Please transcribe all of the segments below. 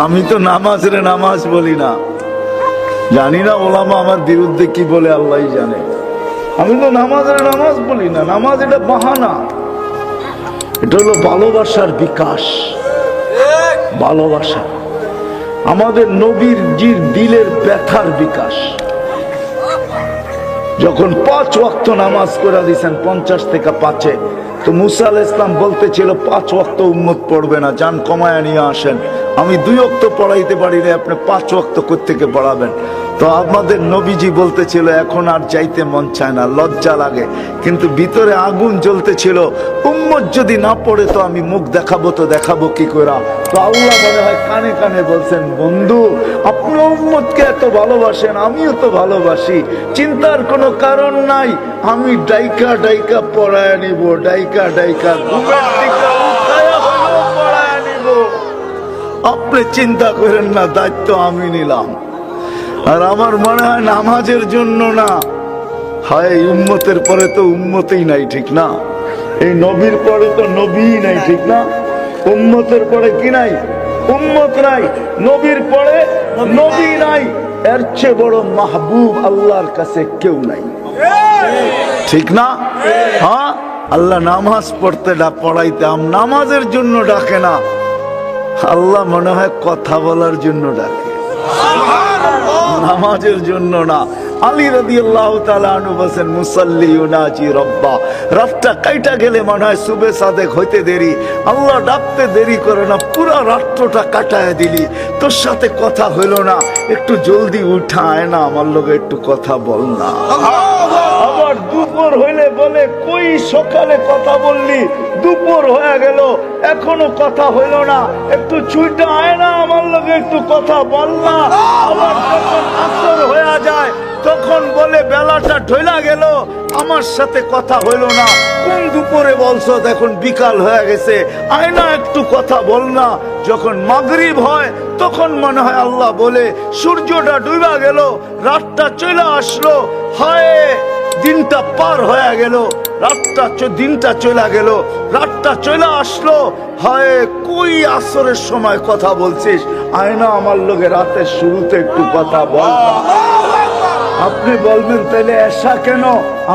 আমি তো নামাজ রে নামাজ বলি না, জানি না ওলামা আমার বিরুদ্ধে কি বলে আল্লাহই জানে। আমি তো নামাজ রে নামাজ বলি না, নামাজ এটা বাহানা, এটা হলো ভালোবাসার বিকাশ। ভালোবাসা আমাদের নবীর জির দিলের ব্যথার বিকাশ। যখন 5 ওয়াক্ত নামাজ করে দিয়েছেন 50 থেকে 5-এ, তো মুসা আলাইহিস সালাম বলতেছিল 5 ওয়াক্ত উম্মত পড়বে না, যান কমায়া নিয়ে আসেন, আমি 2 ওয়াক্ত পড়াইতে পারি না, আপনি 5 ওয়াক্ত কোত্থেকে পড়াবেন। তো আমাদের নবীজি বলতেছিল এখন আর যাইতে মন চায় না, লজ্জা লাগে, কিন্তু ভিতরে আগুন জ্বলতেছিল, উম্মত যদি না পড়ে তো আমি মুখ দেখাবো, তো দেখাবো কি করে। তো আল্লাহ মনে হয় কানে কানে বলছেন, বন্ধু আপনি উম্মতকে এত ভালোবাসেন, আমিও তো ভালোবাসি, চিন্তার কোনো কারণ নাই, আমি ডাইকা ডাইকা পড়ায় নিব, ডাইকা ডাইকা ঘুমের দিকে উঠায়া হলেও পড়ায় নিব, আপনি চিন্তা করেন না, দায়িত্ব আমি নিলাম। আর আমার মনে হয় নামাজের জন্য না, হয় উম্মতের পরে তো উম্মতই নাই, ঠিক না? এই নবীর পরে তো নবীই নাই, ঠিক না? উম্মতের পরে কি নাই? উম্মত নাই। নবীর পরে নবী নাই। এর চেয়ে বড় মাহবুব আল্লাহর কাছে কেউ নাই, ঠিক না? হ্যাঁ, আল্লাহ নামাজ পড়তে পড়াইতে নামাজের জন্য ডাকে না, আল্লাহ মনে হয় কথা বলার জন্য ডাকে, নামাজের জন্য না। আলী রাদিয়াল্লাহু তাআলা আনহু বলেন, মুসাল্লি ইউনাজি রব্বা, রাতটা কাইটা গেলে মনে হয় সুবে সাদেক হইতে দেরি, আল্লাহ ডাকতে দেরি করে না, পুরো রাতটা কাটায় দিলি, তোর সাথে কথা হইল না, একটু জলদি উঠায় না, আমার লগে একটু কথা বল না। আবার দুপুর হইলে বলে, কই সকালে কথা বললি, দুপুর হয়ে গেল এখনো কথা হইল না, একটু ছুটে আয় না, আমার লগে একটু কথা বল না। আবার যখন আসর হয়ে যায় তখন বলে, বেলাটা ঢইলা গেল, আমার সাথে কথা হইল না, কোন দুপুরে বলছো, এখন বিকাল হয়ে গেছে, আয় না একটু কথা বল না। যখন মাগরিব হয় তখন মনে হয় আল্লাহ বলে, সূর্যটা ডুবা গেল, রাতটা চলে আসলো, হায় দিনটা পার হয়ে গেল, রাতটা দিনটা চলে গেল, রাতটা চলে আসলো, হায় কই আসরের সময় কথা বলছিস, আয় না আমার লগে রাতের শুরুতে একটু কথা বল। আপনি বলবেন তাহলে এশা কেন?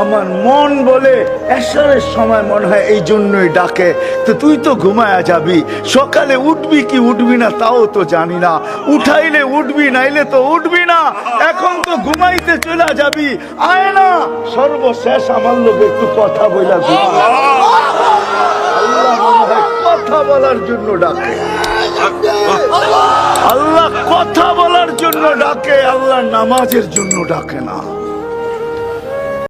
আমার মন বলে এশারের সময় মনে হয় এই জন্যই ডাকে। তো তুই তো ঘুমায়া যাবি, সকালে উঠবি কি উঠবি না তাও তো জানি না, উঠাইলে উঠবি নাইলে তো উঠবি না, এখন তো ঘুমাইতে চলে যাবি, আয় না সর্বশেষ আমার লোক একটু কথা বলা। আল্লাহ মনে হয় কথা বলার জন্য ডাকে, আল্লাহ কথা বলার জন্য ডাকে, আল্লাহ নামাজের জন্য ডাকে না।